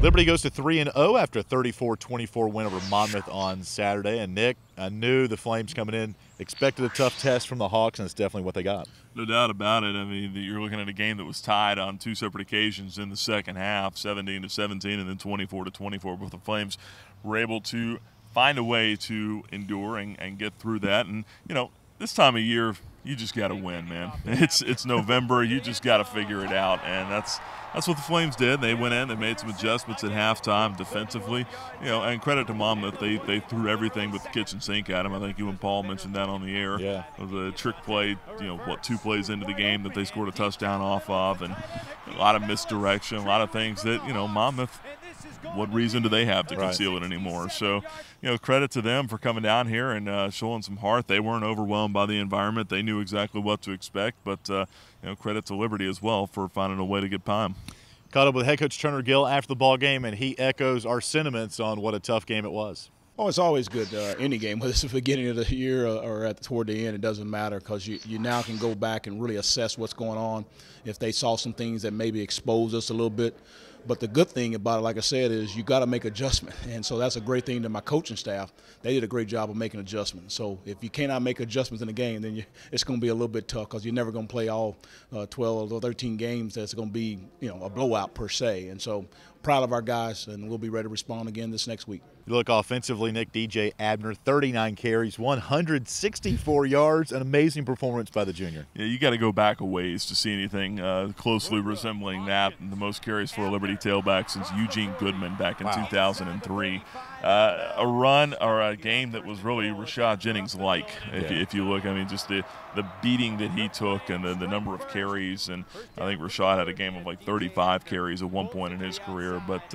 Liberty goes to 3-0 after a 34-24 win over Monmouth on Saturday. And Nick, I knew the Flames coming in expected a tough test from the Hawks, and it's definitely what they got. No doubt about it. I mean, you're looking at a game that was tied on two separate occasions in the second half, 17-17 and then 24-24. But the Flames were able to find a way to endure and get through that. And, you know, this time of year, you just got to win, man. It's November. You just got to figure it out, and that's what the Flames did. They went in, they made some adjustments at halftime defensively, you know. And credit to Monmouth, they threw everything with the kitchen sink at them. I think you and Paul mentioned that on the air. Yeah, it was a trick play, you know, 2 plays into the game that they scored a touchdown off of, and a lot of misdirection, a lot of things that, you know, Monmouth. What reason do they have to conceal it anymore? So, you know, credit to them for coming down here and showing some heart. They weren't overwhelmed by the environment. They knew exactly what to expect. But, you know, credit to Liberty as well for finding a way to get by them. Caught up with head coach Turner Gill after the ball game, and he echoes our sentiments on what a tough game it was. Oh, it's always good, any game, whether it's the beginning of the year or toward the end, it doesn't matter, because you now can go back and really assess what's going on, if they saw some things that maybe exposed us a little bit. But the good thing about it, like I said, is you got to make adjustment. And so that's a great thing to my coaching staff. They did a great job of making adjustments. So if you cannot make adjustments in the game, then it's going to be a little bit tough, because you're never going to play all 12 or 13 games that's going to be, you know, a blowout per se. And so proud of our guys, and we'll be ready to respond again this next week. You look offensively, Nick, DJ Abner, 39 carries, 164 yards, an amazing performance by the junior. Yeah, you got to go back a ways to see anything closely resembling that. The most carries for a Liberty tailback since Eugene Goodman back in 2003. A run or a game that was really Rashad Jennings-like, if you look. I mean, just the beating that he took and the number of carries. And I think Rashad had a game of like 35 carries at one point in his career. But,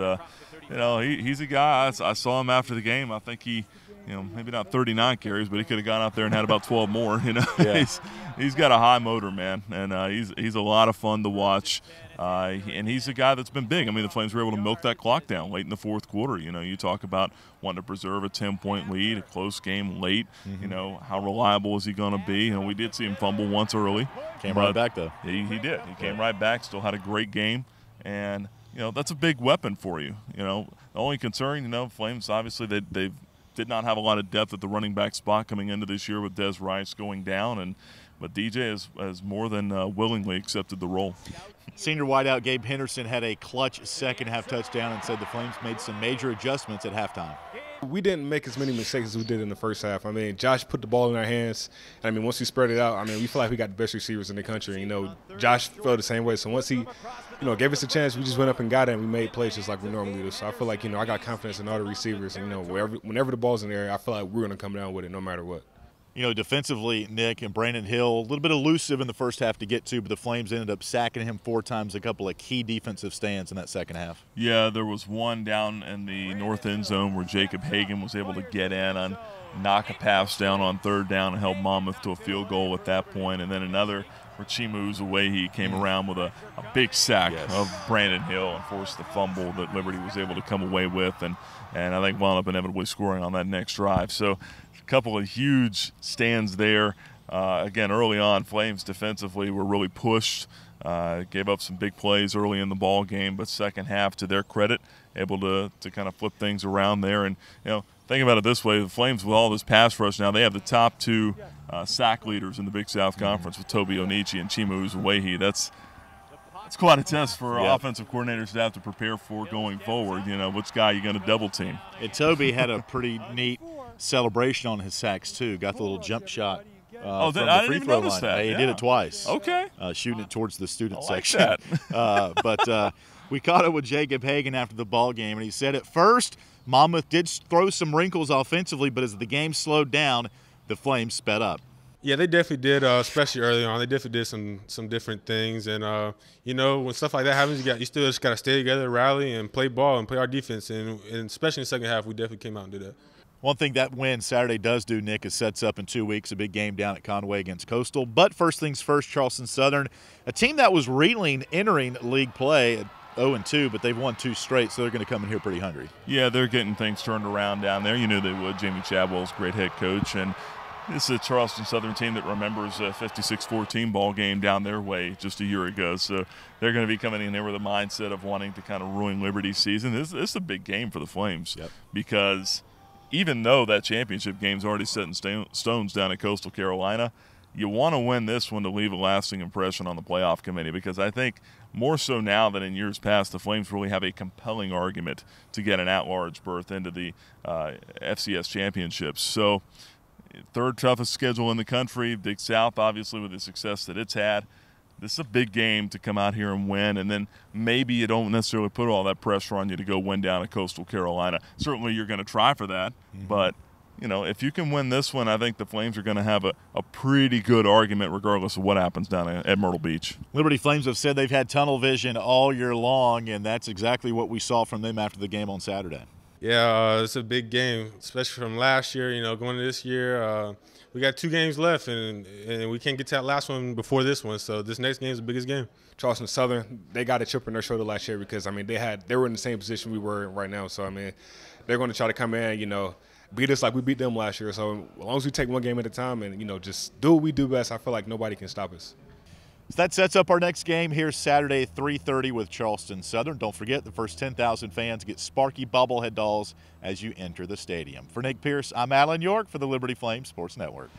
you know, he's a guy. I saw him after the game. I think he, you know, maybe not 39 carries, but he could have gone out there and had about 12 more. You know, he's got a high motor, man, and he's a lot of fun to watch. And he's a guy that's been big. I mean, the Flames were able to milk that clock down late in the fourth quarter. You know, you talk about wanting to preserve a 10-point lead, a close game late. You know, how reliable is he going to be? You know, we did see him fumble once early. Came right back, though. He did. He came right back, still had a great game. And, you know, that's a big weapon for you. You know, the only concern, you know, Flames, obviously, they did not have a lot of depth at the running back spot coming into this year with Des Rice going down. But DJ has more than willingly accepted the role. Senior wideout Gabe Henderson had a clutch second-half touchdown and said the Flames made some major adjustments at halftime. We didn't make as many mistakes as we did in the first half. I mean, Josh put the ball in our hands. I mean, once we spread it out, I mean, we feel like we got the best receivers in the country. You know, Josh felt the same way. So once he, you know, gave us a chance, we just went up and got it, and we made plays just like we normally do. So I feel like, you know, I got confidence in all the receivers. And, you know, whenever the ball's in the air, I feel like we're going to come down with it no matter what. You know, defensively, Nick and Brandon Hill, a little bit elusive in the first half to get to, but the Flames ended up sacking him 4 times, a couple of key defensive stands in that second half. Yeah, there was one down in the north end zone where Jacob Hagan was able to get in and knock a pass down on third down and help Monmouth to a field goal at that point. And then another where Chimu's away, he came around with a big sack of Brandon Hill and forced the fumble that Liberty was able to come away with, and I think wound up inevitably scoring on that next drive. So a couple of huge stands there. Again, early on, Flames defensively were really pushed, gave up some big plays early in the ball game, but second half, to their credit, able to kind of flip things around there. And, you know, think about it this way, the Flames, with all this pass rush now, they have the top 2 sack leaders in the Big South Conference with Toby Onichi and Chimu Uzuehi. That's quite a test for offensive coordinators to have to prepare for going forward. You know, which guy you going to double team? And Toby had a pretty neat celebration on his sacks, too. Got the little jump shot. I didn't even notice that. He did it twice. Okay. Shooting it towards the student like section. But we caught up with Jacob Hagan after the ball game, and he said at first Monmouth did throw some wrinkles offensively, but as the game slowed down, the Flames sped up. Yeah, they definitely did, especially early on. They definitely did some different things. And, you know, when stuff like that happens, you still just got to stay together, rally, and play ball and play our defense. And especially in the second half, we definitely came out and did that. One thing that win Saturday does do, Nick, is sets up in 2 weeks a big game down at Conway against Coastal. But first things first, Charleston Southern, a team that was reeling entering league play at 0-2, but they've won 2 straight, so they're going to come in here pretty hungry. Yeah, they're getting things turned around down there. You knew they would. Jamie Chadwell's a great head coach, and This is a Charleston Southern team that remembers a 56-14 ball game down their way just a year ago. So they're going to be coming in there with a mindset of wanting to kind of ruin Liberty's season. This is a big game for the Flames because even though that championship game's already set in stones down at Coastal Carolina, you want to win this one to leave a lasting impression on the playoff committee, because I think more so now than in years past, the Flames really have a compelling argument to get an at-large berth into the FCS championships. So third toughest schedule in the country, Big South obviously with the success that it's had. This is a big game to come out here and win, and then maybe you don't necessarily put all that pressure on you to go win down at Coastal Carolina. Certainly you're going to try for that, but you know, if you can win this one, I think the Flames are going to have a pretty good argument regardless of what happens down at Myrtle Beach. Liberty Flames have said they've had tunnel vision all year long, and that's exactly what we saw from them after the game on Saturday. Yeah, it's a big game, especially from last year. You know, going to this year, we got 2 games left, and we can't get to that last one before this one. So this next game is the biggest game. Charleston Southern, they got a chip on their shoulder last year because, I mean, they were in the same position we were in right now. So, I mean, they're going to try to come in, you know, beat us like we beat them last year. So as long as we take one game at a time and, you know, just do what we do best, I feel like nobody can stop us. So that sets up our next game here Saturday, 3:30 with Charleston Southern. Don't forget, the first 10,000 fans get Sparky bobblehead dolls as you enter the stadium. For Nick Pierce, I'm Alan York for the Liberty Flames Sports Network.